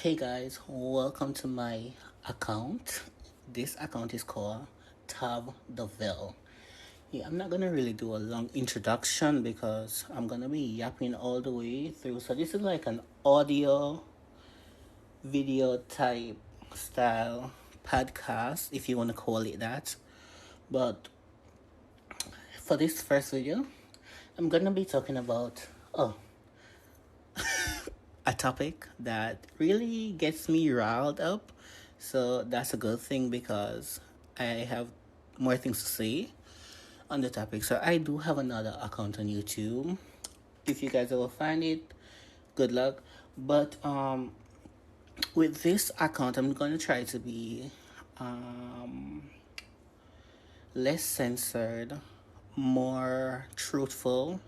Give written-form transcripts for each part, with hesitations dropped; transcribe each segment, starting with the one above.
Hey guys, welcome to my account. This account is called Tab the Veil. Yeah, I'm not gonna really do a long introduction because I'm gonna be yapping all the way through. So this is like an audio video type style podcast, if you wanna call it that. But for this first video, I'm gonna be talking about a topic that really gets me riled up. So that's a good thing because I have more things to say on the topic. So I do have another account on YouTube. If you guys ever find it, good luck. But with this account, I'm gonna try to be less censored, more truthful.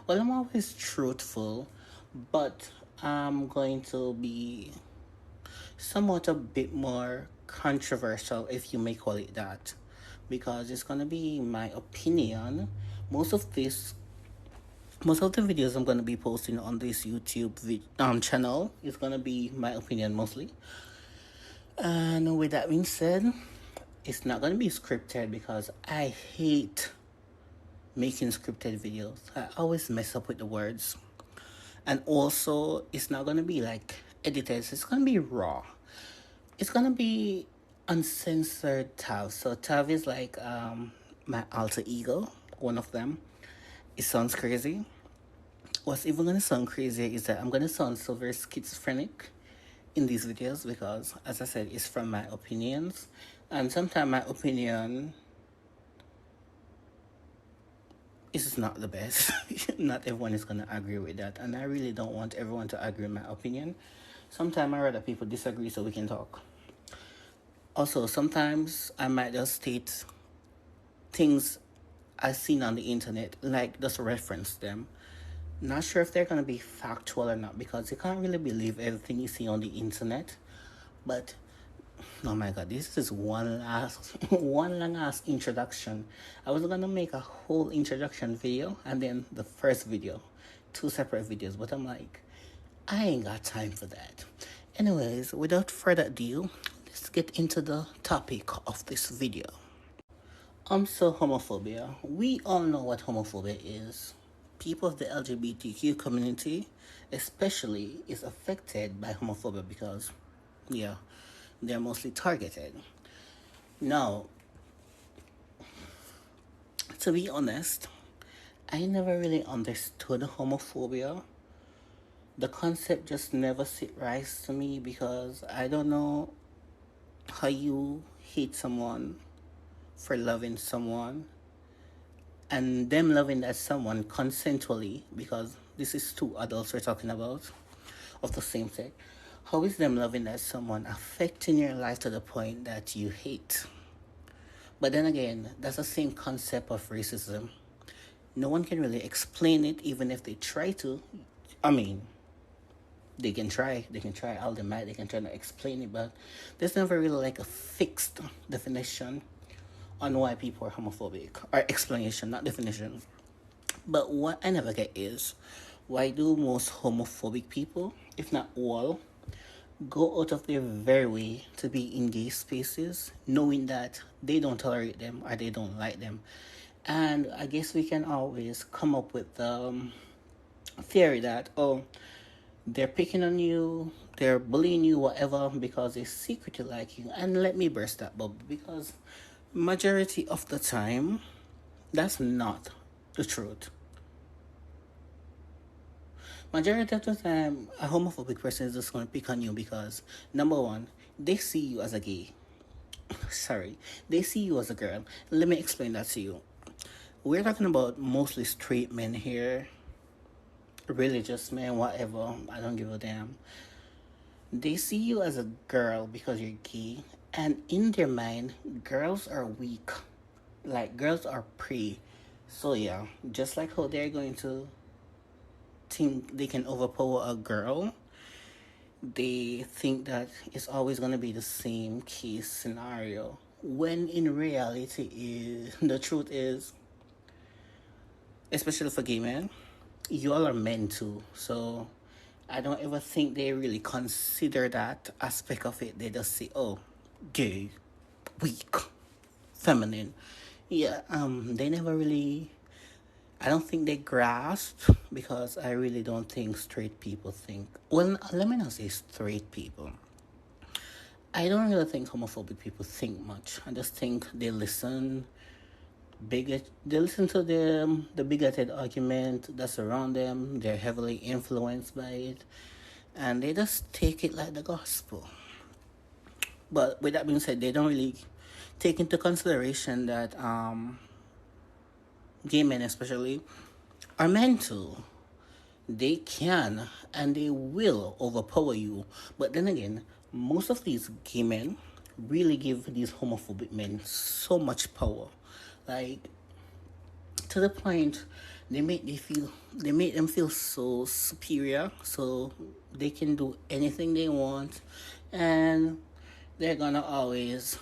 Well, I'm always truthful, but I'm going to be somewhat a bit more controversial, if you may call it that, because it's gonna be my opinion. Most of this, most of the videos I'm gonna be posting on this YouTube channel is gonna be my opinion mostly. And with that being said, it's not gonna be scripted because I hate making scripted videos. I always mess up with the words. And also, it's not gonna be like edited, it's gonna be raw. It's gonna be uncensored Tav. So Tav is like my alter ego, one of them. It sounds crazy. What's even gonna sound crazier is that I'm gonna sound so very schizophrenic in these videos because, as I said, it's from my opinions, and sometimes my opinion is not the best. Not everyone is gonna agree with that, and I really don't want everyone to agree with my opinion. Sometimes I rather people disagree so we can talk. Also, sometimes I might just state things I've seen on the internet, like just reference them. Not sure if they're gonna be factual or not because you can't really believe everything you see on the internet. But oh my god, this is one long ass introduction. I was gonna make a whole introduction video and then the first video, two separate videos, but I'm like, I ain't got time for that. Anyways, without further ado, let's get into the topic of this video. So homophobia. We all know what homophobia is. People of the LGBTQ community, especially, is affected by homophobia because, yeah, they're mostly targeted. Now, to be honest, I never really understood homophobia. The concept just never sit right to me because I don't know how you hate someone for loving someone and them loving that someone consensually, because this is two adults we're talking about of the same sex. How is them loving that someone affecting your life to the point that you hate? But then again, that's the same concept of racism. No one can really explain it, even if they try to. I mean, they can try all they might, they can try to explain it, but there's never really like a fixed definition on why people are homophobic, or explanation, not definition. But what I never get is, why do most homophobic people, if not all, go out of their very way to be in gay spaces knowing that they don't tolerate them or they don't like them? And I guess we can always come up with the theory that, oh, they're picking on you, they're bullying you, whatever, because they secretly like you. And let me burst that bubble, because majority of the time, that's not the truth. Majority of the time, a homophobic person is just going to pick on you because, number one, they see you as a gay. Sorry, they see you as a girl. Let me explain that to you. We're talking about mostly straight men here, religious men, whatever. I don't give a damn. They see you as a girl because you're gay, and in their mind, girls are weak. Like, girls are prey. So, yeah, just like how they're going to think they can overpower a girl, they think that it's always going to be the same case scenario, when in reality is the truth is, especially for gay men, you all are men too. So I don't ever think they really consider that aspect of it. They just say, oh, gay, weak, feminine. Yeah, they never really, I don't think they grasp, because I really don't think straight people think, well, let me not say straight people. I don't really think homophobic people think much. I just think they listen, they listen to the bigoted argument that's around them. They're heavily influenced by it, and they just take it like the gospel. But with that being said, they don't really take into consideration that gay men, especially, are meant to. They can and they will overpower you. But then again, most of these gay men really give these homophobic men so much power. Like, to the point they make them feel so superior, so they can do anything they want, and they're gonna always,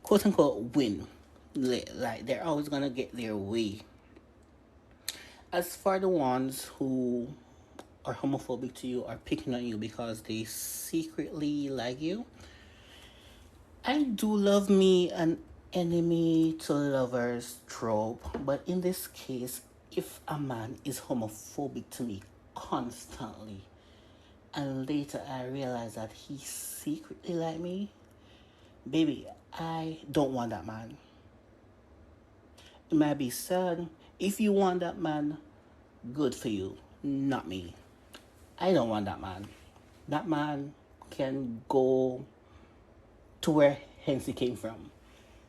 quote unquote, win. Like, they're always gonna get their way. As for the ones who are homophobic to you, are picking on you because they secretly like you, I do love me an enemy to lovers trope, but in this case, if a man is homophobic to me constantly, and later I realize that he secretly like me, baby, I don't want that man. It might be sad. If you want that man, good for you, not me. I don't want that man. That man can go to where hence he came from.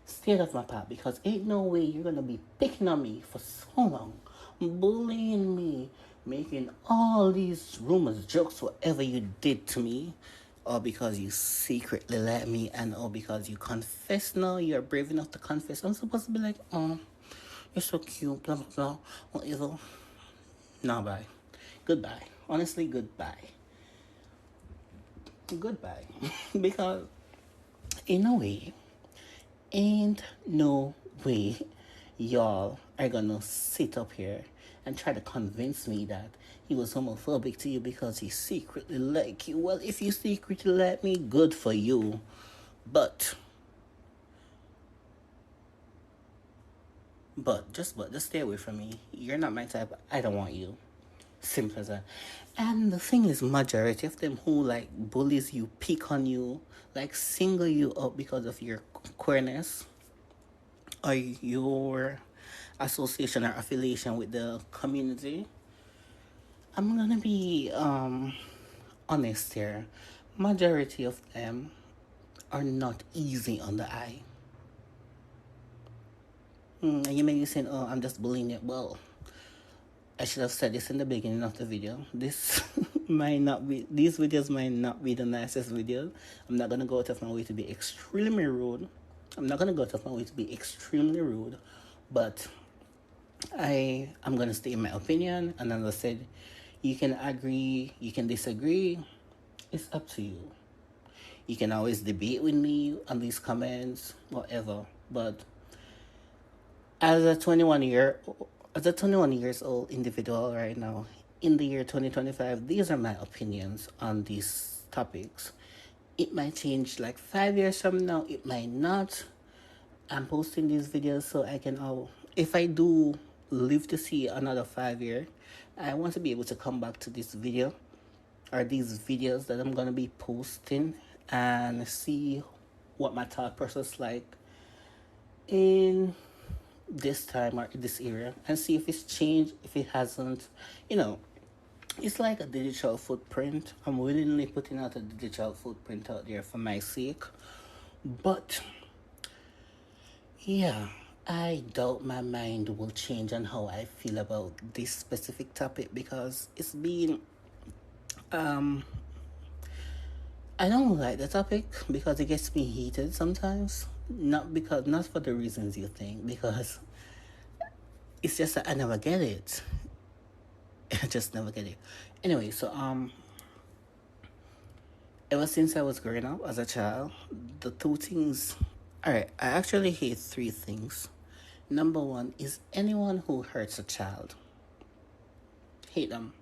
Stay off my path, because ain't no way you're gonna be picking on me for so long, bullying me, making all these rumors, jokes, whatever you did to me, or because you secretly let me, and or because you confess now, you're brave enough to confess. I'm supposed to be like, oh, you're so cute, blah blah blah, whatever. No, bye. Goodbye. Honestly, goodbye. Goodbye. Because in a way, ain't no way y'all are gonna sit up here and try to convince me that he was homophobic to you because he secretly liked you. Well, if you secretly like me, good for you. But just stay away from me. You're not my type. I don't want you. Simple as that. And the thing is, majority of them who like bullies you, pick on you, like single you up because of your queerness or your association or affiliation with the community, I'm gonna be honest here. Majority of them are not easy on the eye. And you may be saying, "Oh, I'm just bullying it." Well, I should have said this in the beginning of the video. This might not be. These videos might not be the nicest videos. I'm not gonna go out of my way to be extremely rude. I'm not gonna go out of my way to be extremely rude, but I'm gonna state my opinion. And as I said, you can agree, you can disagree. It's up to you. You can always debate with me on these comments, whatever. But as a 21 years old individual right now, in the year 2025, these are my opinions on these topics. It might change like 5 years from now. It might not. I'm posting these videos so I can, if I do live to see another 5 years, I want to be able to come back to this video or these videos that I'm gonna be posting and see what my thought process like in this time or this era, and see if it's changed, if it hasn't. You know, it's like a digital footprint. I'm willingly putting out a digital footprint out there for my sake. But yeah, I doubt my mind will change on how I feel about this specific topic, because it's been I don't like the topic because it gets me heated sometimes. Not for the reasons you think, because it's just that I never get it. I just never get it. Anyway, so ever since I was growing up as a child, the two things, alright, I actually hate three things. Number one is anyone who hurts a child. Hate them.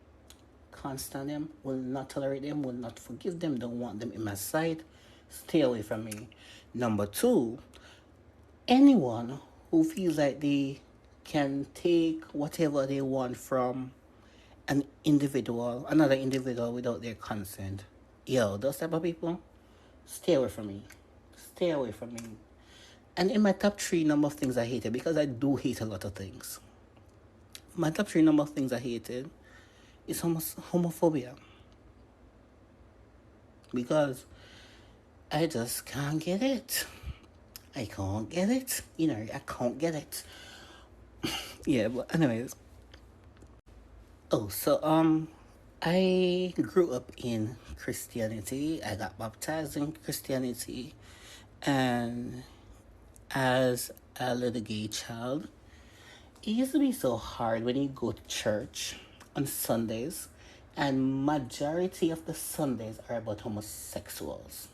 can't stand them, will not tolerate them, will not forgive them, don't want them in my sight. Stay away from me. Number two, anyone who feels like they can take whatever they want from another individual without their consent. Yo, those type of people, stay away from me. Stay away from me. And in my top three number of things I hated, because I do hate a lot of things. My top three number of things I hated is homophobia. Because I just can't get it. I can't get it. I can't get it. Yeah, but anyways. Oh, so I grew up in Christianity. I got baptized in Christianity, and as a little gay child, it used to be so hard when you go to church on Sundays, and majority of the Sundays are about homosexuals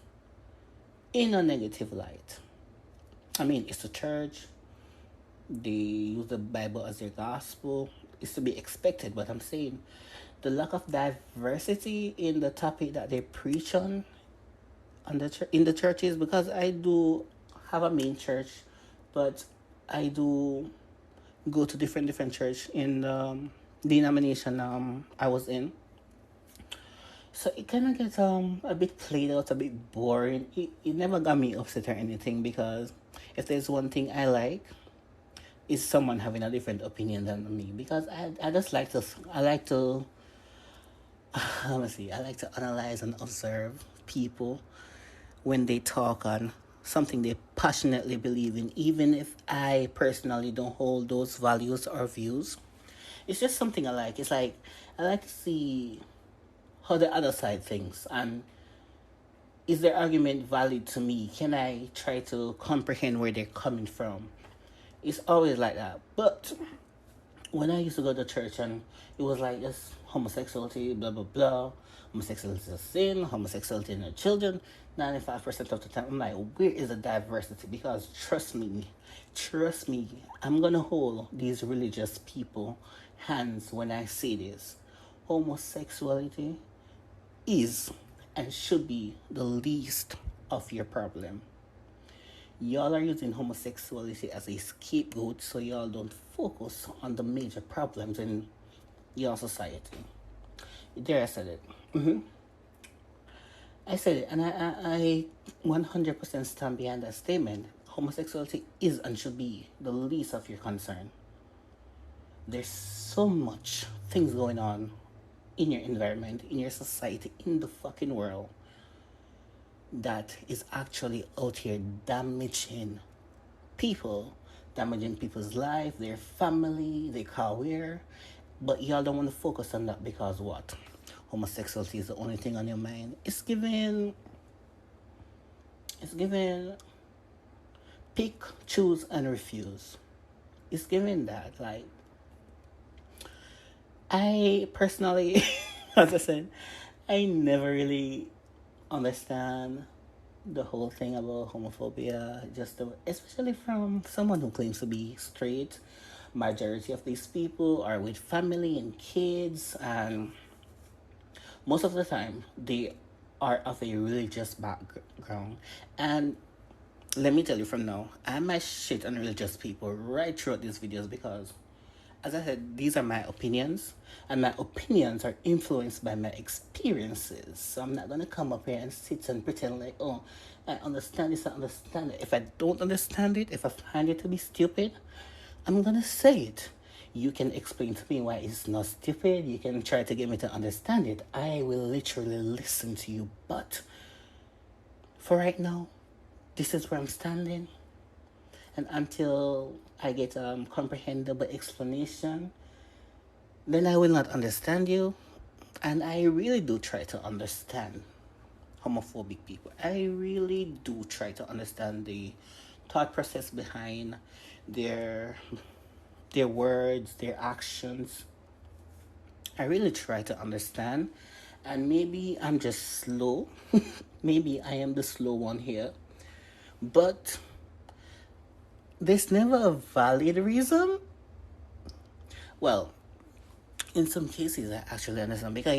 in a negative light. I mean, it's a church. They use the Bible as their gospel. It's to be expected, but I'm saying the lack of diversity in the topic that they preach in the churches, because I do have a main church, but I do go to different church in the denomination I was in. So it kind of gets a bit played out, a bit boring. It never got me upset or anything, because if there's one thing I like, is someone having a different opinion than me, because I just like to let me see, I like to analyze and observe people when they talk on something they passionately believe in, even if I personally don't hold those values or views. It's just something I like. It's like I like to see how the other side thinks, and is their argument valid to me? Can I try to comprehend where they're coming from? It's always like that. But when I used to go to church, and it was like just homosexuality, blah blah blah, homosexuality is a sin, homosexuality in the children. 95% of the time, I'm like, where is the diversity? Because trust me, I'm gonna hold these religious people hands when I say this. Homosexuality is and should be the least of your problem. Y'all are using homosexuality as a scapegoat so y'all don't focus on the major problems in your society. There, I said it. I said it, and I 100% stand behind that statement. Homosexuality is and should be the least of your concern. There's so much things going on in your environment, in your society, in the fucking world, that is actually out here damaging people's life, their family, their career. But y'all don't want to focus on that because what? Homosexuality is the only thing on your mind. It's given pick, choose, and refuse. It's given that. Like, I personally, as I said, I never really understand the whole thing about homophobia, especially from someone who claims to be straight. Majority of these people are with family and kids, and most of the time they are of a religious background. And let me tell you from now, I might shit on religious people right throughout these videos, because as I said, these are my opinions, and my opinions are influenced by my experiences. So I'm not gonna come up here and sit and pretend like, oh, I understand this, I understand it. If I don't understand it, if I find it to be stupid, I'm gonna say it. You can explain to me why it's not stupid. You can try to get me to understand it. I will literally listen to you. But for right now, this is where I'm standing. And until I get a comprehensible explanation, then I will not understand you. And I really do try to understand homophobic people. I really do try to understand the thought process behind their words, their actions. I really try to understand. And maybe I'm just slow. Maybe I am the slow one here. But there's never a valid reason. Well, In some cases, I actually understand because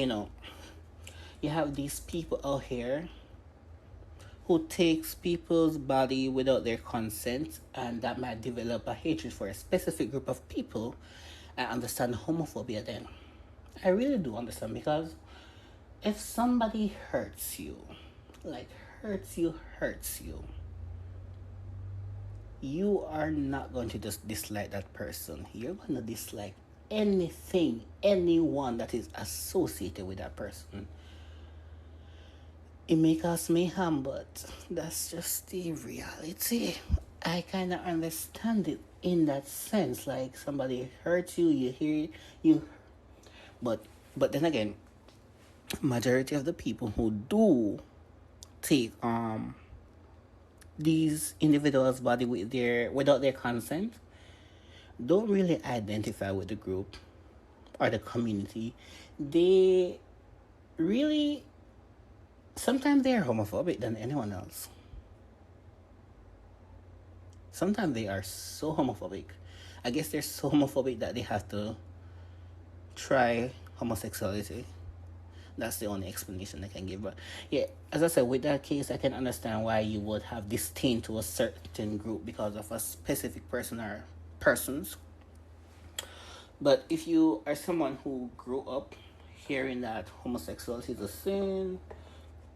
you have these people out here who takes people's body without their consent, and that might develop a hatred for a specific group of people. I understand homophobia then. I really do understand because if somebody hurts you, like hurts you, you are not going to just dislike that person. You're going to dislike anything, anyone that is associated with that person. It may cause mayhem, but that's just the reality. I kind of understand it in that sense. Like somebody hurts you, you hear you, but then again, majority of the people who do take these individuals' body without their consent don't really identify with the group or the community. They really sometimes they are homophobic than anyone else. Sometimes they are so homophobic. I guess they're so homophobic that they have to try homosexuality. That's the only explanation I can give. But yeah, as I said, with that case, I can understand why you would have disdain to a certain group because of a specific person or persons. But if you are someone who grew up hearing that homosexuality is a sin,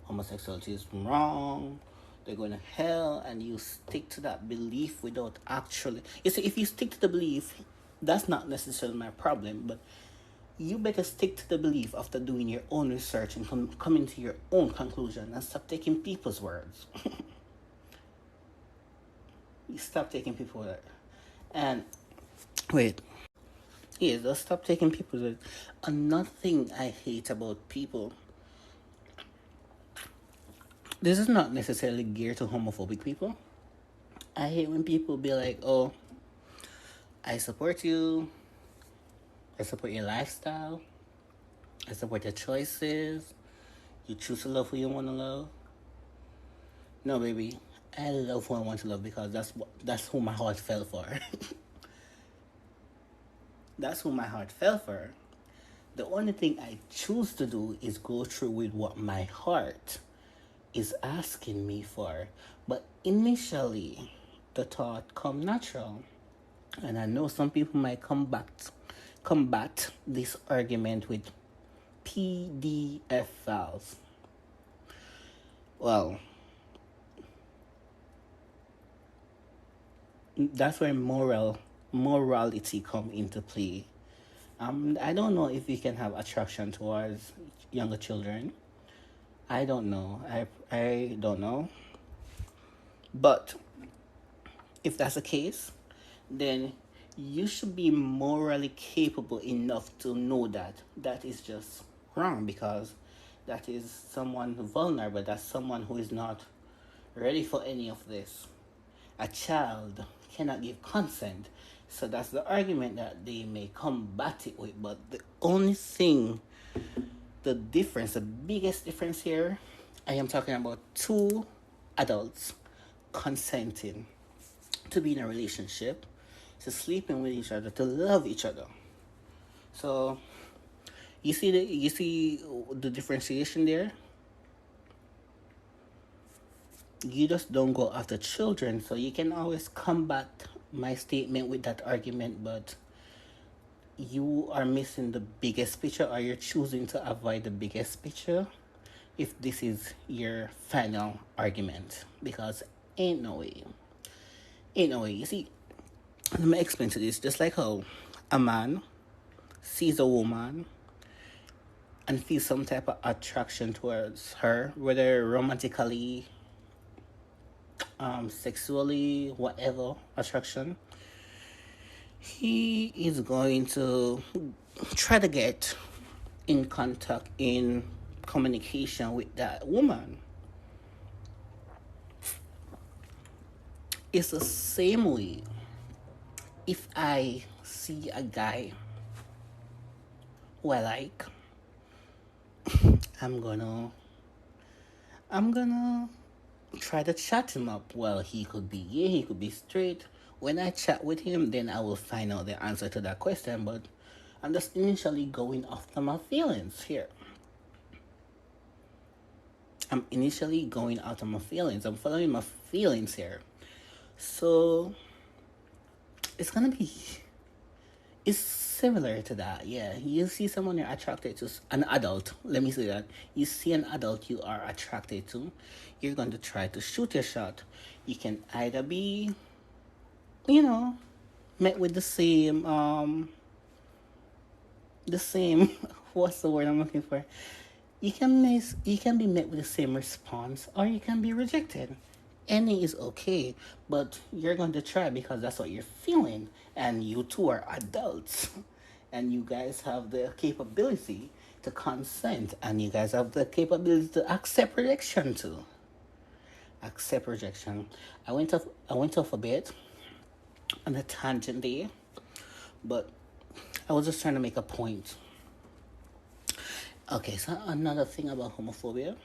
homosexuality is wrong, they're going to hell, and you stick to that belief without actually. You see, if you stick to the belief, that's not necessarily my problem, but you better stick to the belief after doing your own research and coming to your own conclusion and stop taking people's words. You stop taking people's words. And wait, yeah, just stop taking people's words. Another thing I hate about people, this is not necessarily geared to homophobic people. I hate when people be like, oh, I support you, I support your lifestyle, I support your choices, you choose to love who you want to love. No, baby, I love who I want to love because that's who my heart fell for. That's who my heart fell for. The only thing I choose to do is go through with what my heart is asking me for. But initially, the thought come natural. And I know some people might combat this argument with PDF files. Well, that's where morality come into play. I don't know if we can have attraction towards younger children. I don't know. I don't know. But if that's the case, then you should be morally capable enough to know that that is just wrong because that is someone vulnerable. That's someone who is not ready for any of this. A child cannot give consent. So that's the argument that they may combat it with. But the only thing, the difference, the biggest difference here, I am talking about two adults consenting to be in a relationship, to sleeping with each other, to love each other. So you see the differentiation there. You just don't go after children, so you can always combat my statement with that argument, but you are missing the biggest picture, or you're choosing to avoid the biggest picture if this is your final argument, because ain't no way. You see, let me explain to this. Just like how a man sees a woman and feels some type of attraction towards her, whether romantically, sexually, whatever attraction, he is going to try to get in contact, in communication with that woman. It's the same way if I see a guy who I like, I'm gonna try to chat him up. Well, he could be gay, he could be straight. When I chat with him, then I will find out the answer to that question. But I'm just initially going after my feelings here. I'm initially going out of my feelings. I'm following my feelings here. So it's gonna be, it's similar to that. Yeah, you see someone you're attracted to, an adult. Let me say that. You see an adult you are attracted to, you're going to try to shoot your shot. You can either be, you know, met with the same what's the word I'm looking for? You can be met with the same response, or you can be rejected. Any is okay, but you're going to try because that's what you're feeling, and you two are adults, and you guys have the capability to consent, and you guys have the capability to accept rejection too. Accept rejection. I went off a bit on a tangent there, but I was just trying to make a point. Okay, so another thing about homophobia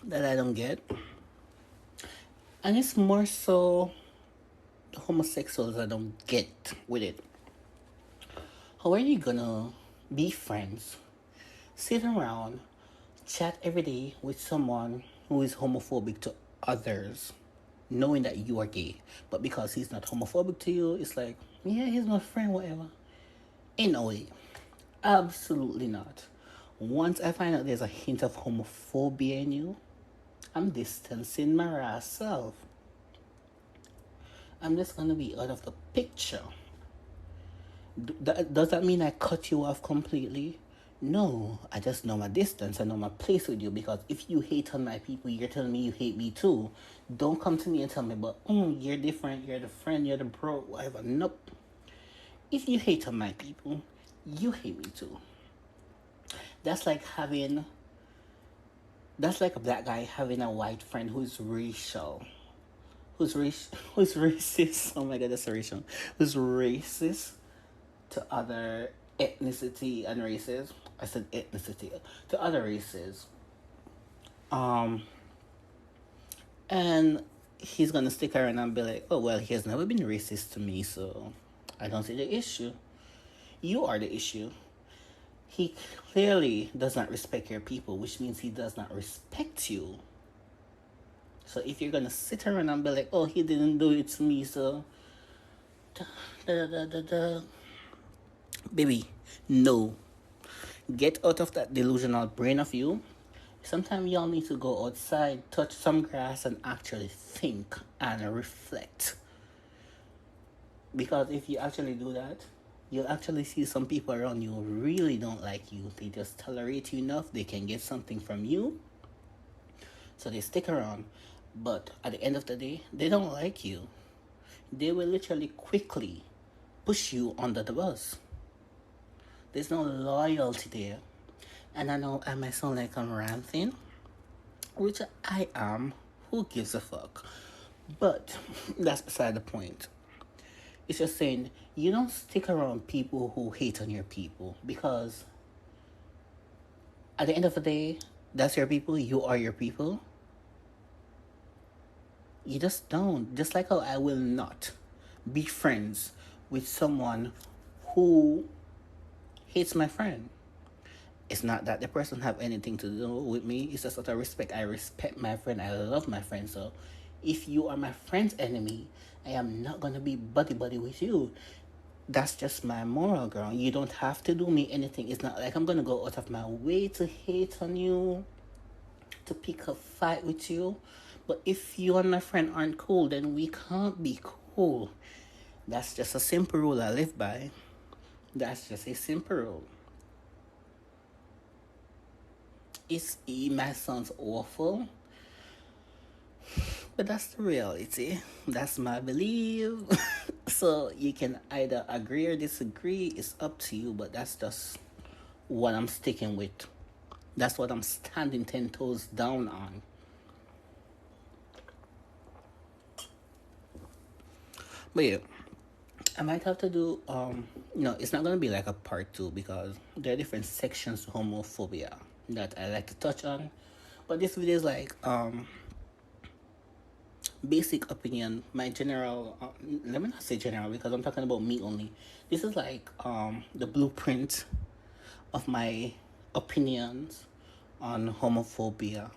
that I don't get, and it's more so the homosexuals I don't get with it. How are you gonna be friends, sit around, chat every day with someone who is homophobic to others, knowing that you are gay, but because he's not homophobic to you, it's like, yeah, he's my friend, whatever. Ain't no way. Absolutely not. Once I find out there's a hint of homophobia in you, I'm distancing myself. I'm just gonna be out of the picture. Does that mean I cut you off completely? No, I just know my distance. I know my place with you, because if you hate on my people, you're telling me you hate me too. Don't come to me and tell me, but you're different, you're the friend, you're the bro, whatever. Nope. If you hate on my people, you hate me too. That's like having, that's like a black guy having a white friend who's racial, who's racist. Oh my god, that's racial. Who's racist to other ethnicity and races. I said ethnicity to other races. Um, and he's gonna stick around and be like, "Oh well, he has never been racist to me, so I don't see the issue. You are the issue. He clearly does not respect your people, which means he does not respect you. So if you're gonna sit around and be like, oh, he didn't do it to me, so da, da, da, da, da. Baby, no. Get out of that delusional brain of you. Sometimes y'all need to go outside, touch some grass, and actually think and reflect. Because if you actually do that, you'll actually see some people around you who really don't like you. They just tolerate you enough, they can get something from you, so they stick around. But at the end of the day, they don't like you. They will literally quickly push you under the bus. There's no loyalty there. And I know I might sound like I'm ranting, which I am. Who gives a fuck? But that's beside the point. It's just saying you don't stick around people who hate on your people, because at the end of the day, that's your people, you are your people. You just don't. Just like how I will not be friends with someone who hates my friend. It's not that the person have anything to do with me. It's just out of respect. I respect my friend. I love my friend. So if you are my friend's enemy, I am not gonna be buddy buddy with you. That's just my moral ground. You don't have to do me anything. It's not like I'm gonna go out of my way to hate on you, to pick a fight with you. But if you and my friend aren't cool, then we can't be cool. That's just a simple rule I live by. That's just a simple rule. It might sound awful, but that's the reality. That's my belief. So you can either agree or disagree. It's up to you, but that's just what I'm sticking with. That's what I'm standing 10 toes down on. But yeah, I might have to do no, it's not gonna be like a part two, because there are different sections to homophobia that I like to touch on. But this video is like basic opinion, my general, let me not say general because I'm talking about me only. This is like the blueprint of my opinions on homophobia.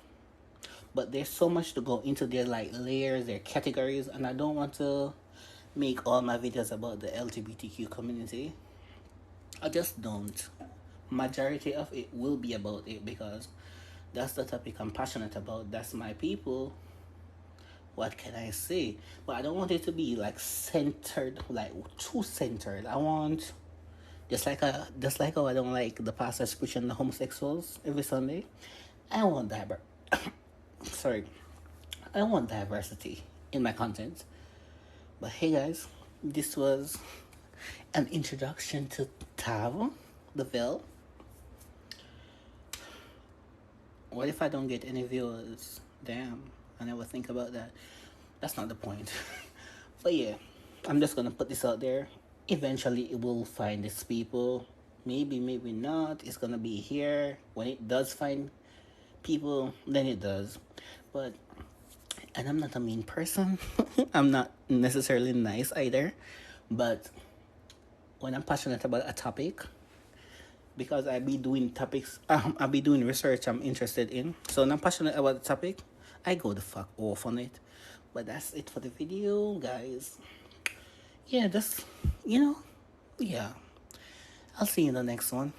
But there's so much to go into their like layers, their categories, and I don't want to make all my videos about the LGBTQ community. I just don't. Majority of it will be about it because that's the topic I'm passionate about. That's my people. What can I say? But I don't want it to be like centered, like too centered. I want just like how I don't like the pastors preaching the homosexuals every Sunday. I want sorry. I want diversity in my content. But hey guys, this was an introduction to Tav, the Veil. What if I don't get any viewers? Damn, I never think about that. That's not the point. But yeah, I'm just gonna put this out there. Eventually, it will find its people. Maybe, maybe not. It's gonna be here. When it does find people, then it does. But, and I'm not a mean person. I'm not necessarily nice either. But when I'm passionate about a topic, because I be doing topics, I be doing research I'm interested in. So when I'm passionate about the topic, I go the fuck off on it. But that's it for the video, guys. Yeah, just, you know, yeah. I'll see you in the next one.